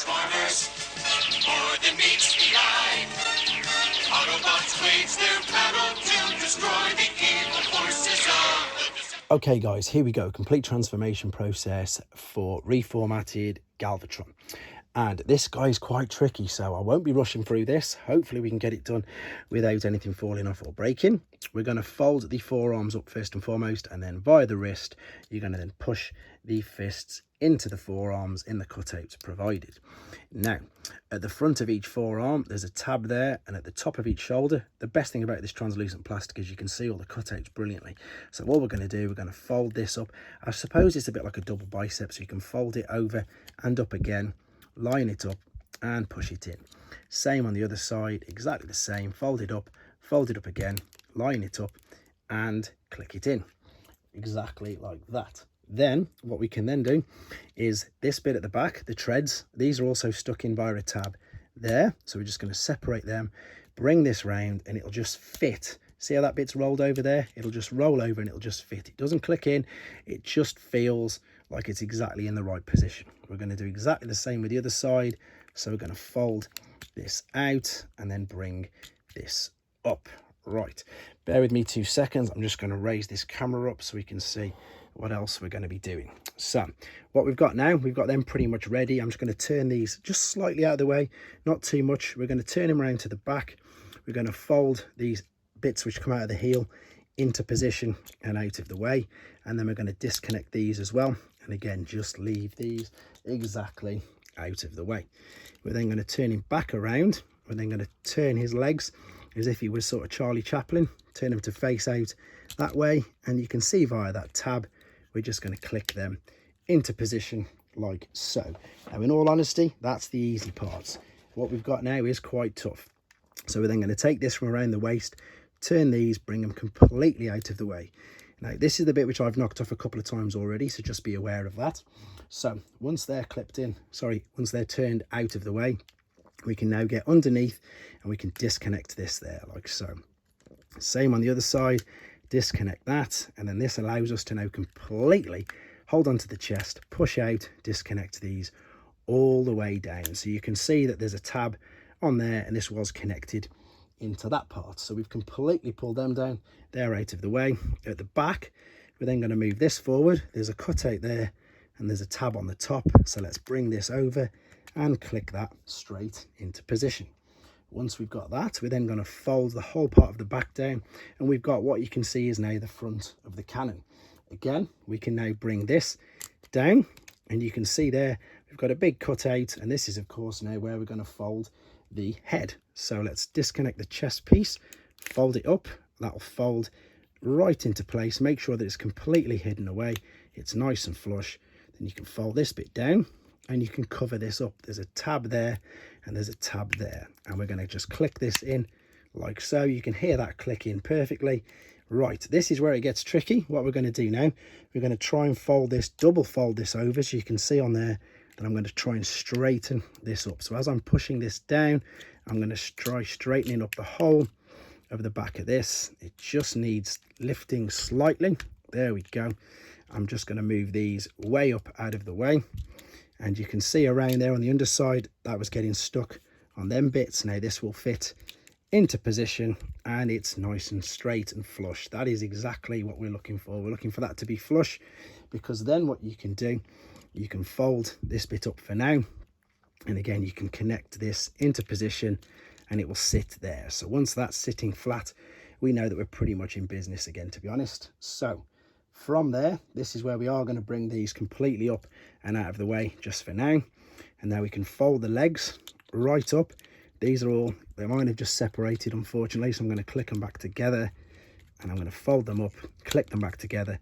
Transformers, more than meets the eye. Autobots wage their battle to destroy the evil forces of the... Okay guys, here we go. Complete transformation process for reformatted Galvatron. And this guy's quite tricky, so I won't be rushing through this. Hopefully we can get it done without anything falling off or breaking. We're going to fold the forearms up first and foremost, and then via the wrist, you're going to then push the fists into the forearms in the cutouts provided. Now, at the front of each forearm, there's a tab there, and at the top of each shoulder, the best thing about this translucent plastic is you can see all the cutouts brilliantly. So what we're going to do, we're going to fold this up. I suppose it's a bit like a double bicep, so you can fold it over and up again, line it up and push it in. Same on the other side, exactly the same. Fold it up again, line it up and click it in, exactly like that. Then what we can then do is this bit at the back, the treads, these are also stuck in via a tab there, so we're just going to separate them, bring this round, and it'll just fit. See how that bit's rolled over there? It'll just roll over and it'll just fit. It doesn't click in, it just feels like it's exactly in the right position. We're going to do exactly the same with the other side. So we're going to fold this out and then bring this up. Right, bear with me 2 seconds. I'm just going to raise this camera up so we can see what else we're going to be doing. So what we've got now, we've got them pretty much ready. I'm just going to turn these just slightly out of the way, not too much. We're going to turn them around to the back. We're going to fold these bits which come out of the heel into position and out of the way, and then we're going to disconnect these as well, and again just leave these exactly out of the way. We're then going to turn him back around. We're then going to turn his legs as if he was sort of Charlie Chaplin, turn him to face out that way, and you can see via that tab we're just going to click them into position like so. Now in all honesty, that's the easy parts. What we've got now is quite tough. So we're then going to take this from around the waist, turn these, bring them completely out of the way. Now this is the bit which I've knocked off a couple of times already, so just be aware of that. So once they're clipped in, once they're turned out of the way, we can now get underneath and we can disconnect this there like so. Same on the other side, disconnect that, and then this allows us to now completely hold onto the chest, push out, disconnect these all the way down. So you can see that there's a tab on there and this was connected into that part. So we've completely pulled them down, they're out of the way. At the back, we're then going to move this forward. There's a cutout there and there's a tab on the top. So let's bring this over and click that straight into position. Once we've got that, we're then going to fold the whole part of the back down, and we've got what you can see is now the front of the cannon. Again, we can now bring this down, and you can see there we've got a big cutout, and this is of course now where we're going to fold the head. So let's disconnect the chest piece, fold it up. That'll fold right into place. Make sure that it's completely hidden away, it's nice and flush. Then you can fold this bit down and you can cover this up. There's a tab there and there's a tab there, and we're going to just click this in like so. You can hear that click in perfectly. Right, this is where it gets tricky. What we're going to do now, we're going to try and fold this, double fold this over, so you can see on there that I'm going to try and straighten this up. So as I'm pushing this down, I'm going to try straightening up the whole of the back of this. It just needs lifting slightly. There we go. I'm just going to move these way up out of the way, and you can see around there on the underside that was getting stuck on them bits. Now this will fit into position and it's nice and straight and flush. That is exactly what we're looking for. We're looking for that to be flush, because then what you can do, you can fold this bit up for now, and again you can connect this into position and it will sit there. So once that's sitting flat, we know that we're pretty much in business again, to be honest. So from there, this is where we are going to bring these completely up and out of the way just for now. And now we can fold the legs right up. These are all, they might have just separated unfortunately, so I'm going to click them back together and I'm going to fold them up, click them back together,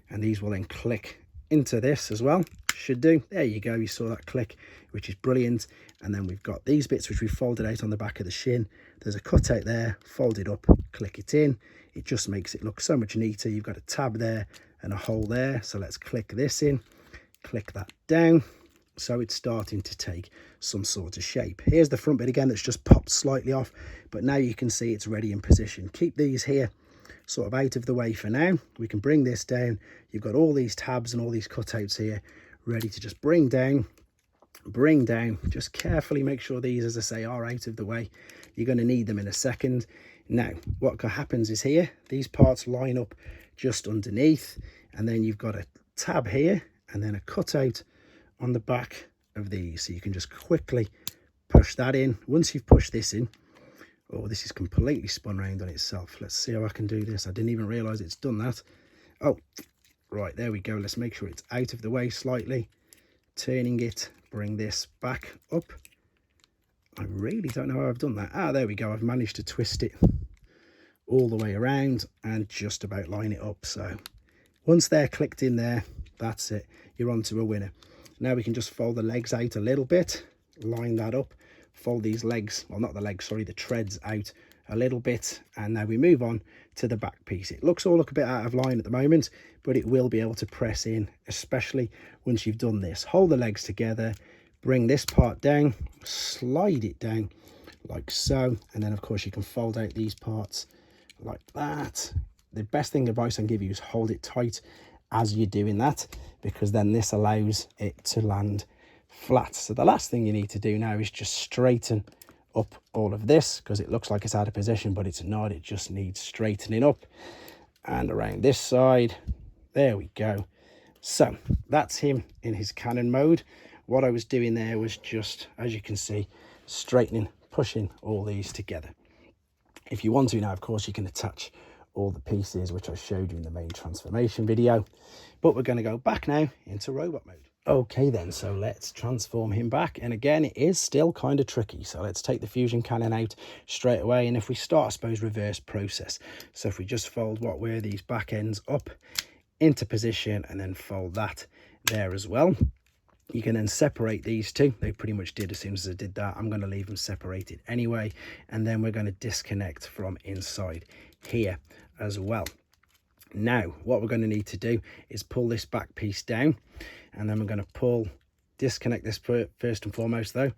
and these will then click into this as well. Should do. There you go, you saw that click, which is brilliant. And then we've got these bits which we folded out on the back of the shin. There's a cutout there, fold it up, click it in. It just makes it look so much neater. You've got a tab there and a hole there, so let's click this in, click that down, so it's starting to take some sort of shape. Here's the front bit again that's just popped slightly off, but now you can see it's ready in position. Keep these here sort of out of the way for now. We can bring this down. You've got all these tabs and all these cutouts here ready to just bring down bring down, just carefully make sure these, as I say, are out of the way. You're going to need them in a second. Now what happens is here, these parts line up just underneath, and then you've got a tab here and then a cutout on the back of these, so you can just quickly push that in. Once you've pushed this in, oh, this is completely spun around on itself. Let's see how I can do this. I didn't even realize it's done that. Oh, right, there we go. Let's make sure it's out of the way slightly, turning it, bring this back up. I really don't know how I've done that. Ah, there we go. I've managed to twist it all the way around and just about line it up. So once they're clicked in there, that's it. You're on to a winner. Now we can just fold the legs out a little bit, line that up, fold these legs, well, not the legs, sorry, the treads out a little bit, and now we move on to the back piece. It looks all a bit out of line at the moment, but it will be able to press in, especially once you've done this. Hold the legs together, bring this part down, slide it down like so, and then of course you can fold out these parts like that. The best thing advice I can give you is hold it tight as you're doing that, because then this allows it to land flat. So the last thing you need to do now is just straighten up all of this, because it looks like it's out of position, but it's not. It just needs straightening up. And around this side, there we go. So that's him in his cannon mode. What I was doing there was just, as you can see, straightening, pushing all these together. If you want to now, of course, you can attach all the pieces which I showed you in the main transformation video, but we're going to go back now into robot mode. Okay then, so let's transform him back, and again it is still kind of tricky, so let's take the fusion cannon out straight away. And if we start, I suppose, reverse process, so if we just fold what were these back ends up into position and then fold that there as well, you can then separate these two. They pretty much did as soon as I did that. I'm going to leave them separated anyway, and then we're going to disconnect from inside here as well. Now what we're going to need to do is pull this back piece down, and then we're going to disconnect this first and foremost though,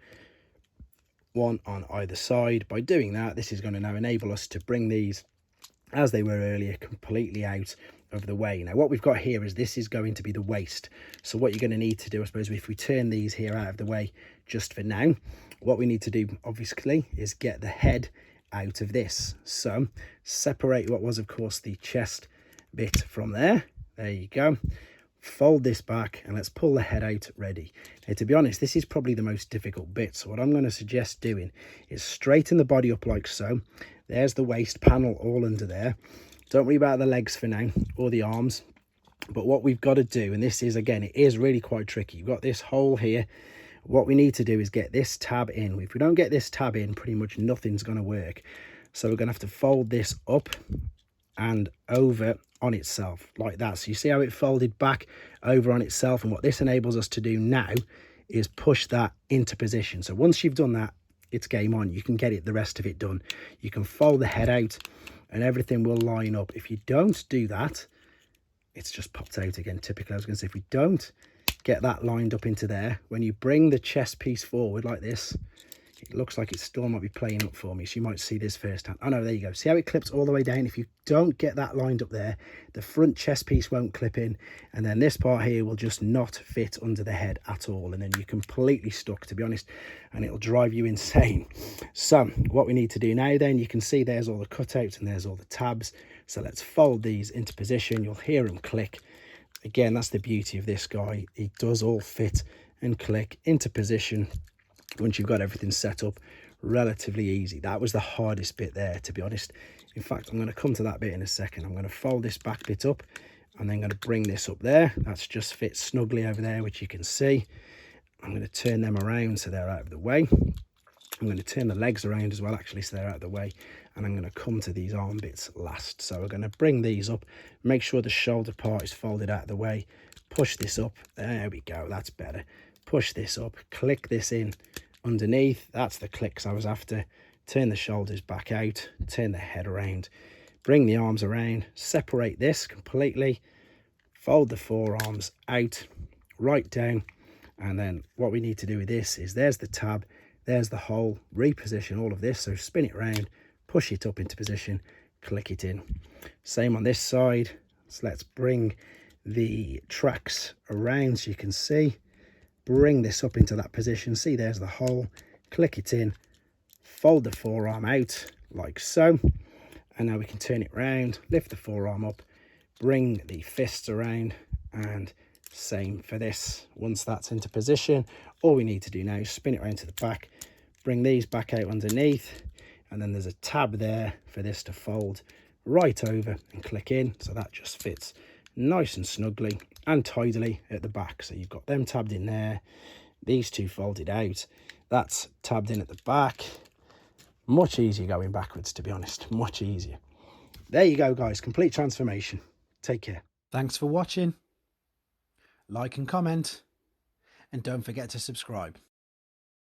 one on either side. By doing that, this is going to now enable us to bring these, as they were earlier, completely out of the way. Now what we've got here is this is going to be the waist, so what you're going to need to do, I suppose, if we turn these here out of the way just for now, what we need to do obviously is get the head out of this. So separate what was of course the chest bit from there you go, fold this back, and let's pull the head out ready. Now to be honest, this is probably the most difficult bit, so what I'm going to suggest doing is straighten the body up like so. There's the waist panel all under there. Don't worry about the legs for now, or the arms, but what we've got to do, and this is, again, it is really quite tricky. You've got this hole here. What we need to do is get this tab in. If we don't get this tab in, pretty much nothing's going to work. So we're going to have to fold this up and over on itself like that. So you see how it folded back over on itself, and what this enables us to do now is push that into position. So once you've done that, it's game on. You can get the rest of it done. You can fold the head out and everything will line up. If you don't do that, it's just popped out again. Typically, I was going to say, if we don't get that lined up into there, when you bring the chest piece forward like this, it looks like it still might be playing up for me, so you might see this firsthand. Oh no, there you go. See how it clips all the way down? If you don't get that lined up there, the front chest piece won't clip in, and then this part here will just not fit under the head at all, and then you're completely stuck, to be honest, and it'll drive you insane. So what we need to do now then, you can see there's all the cutouts and there's all the tabs. So let's fold these into position. You'll hear them click. Again, that's the beauty of this guy. It does all fit and click into position. Once you've got everything set up, relatively easy. That was the hardest bit there, to be honest. In fact, I'm going to come to that bit in a second. I'm going to fold this back bit up and then going to bring this up there. That's just fit snugly over there, which you can see. I'm going to turn them around so they're out of the way. I'm going to turn the legs around as well, actually, so they're out of the way. And I'm going to come to these arm bits last. So we're going to bring these up, make sure the shoulder part is folded out of the way, push this up. There we go, that's better. Push this up, click this in underneath. That's the clicks I was after. Turn the shoulders back out, turn the head around, bring the arms around, separate this completely, fold the forearms out, right down, and then what we need to do with this is there's the tab, there's the hole, reposition all of this, so spin it around, push it up into position, click it in. Same on this side. So let's bring the tracks around so you can see. bring this up into that position. See, there's the hole. Click it in, fold the forearm out like so, and now we can turn it round, lift the forearm up, bring the fists around, and same for this. Once that's into position, all we need to do now is spin it around to the back, bring these back out underneath, and then there's a tab there for this to fold right over and click in, so that just fits nice and snugly and tidily at the back. So you've got them tabbed in there, these two folded out, that's tabbed in at the back. Much easier going backwards, to be honest, much easier. There you go, guys, complete transformation. Take care. Thanks for watching. Like and comment, and don't forget to subscribe.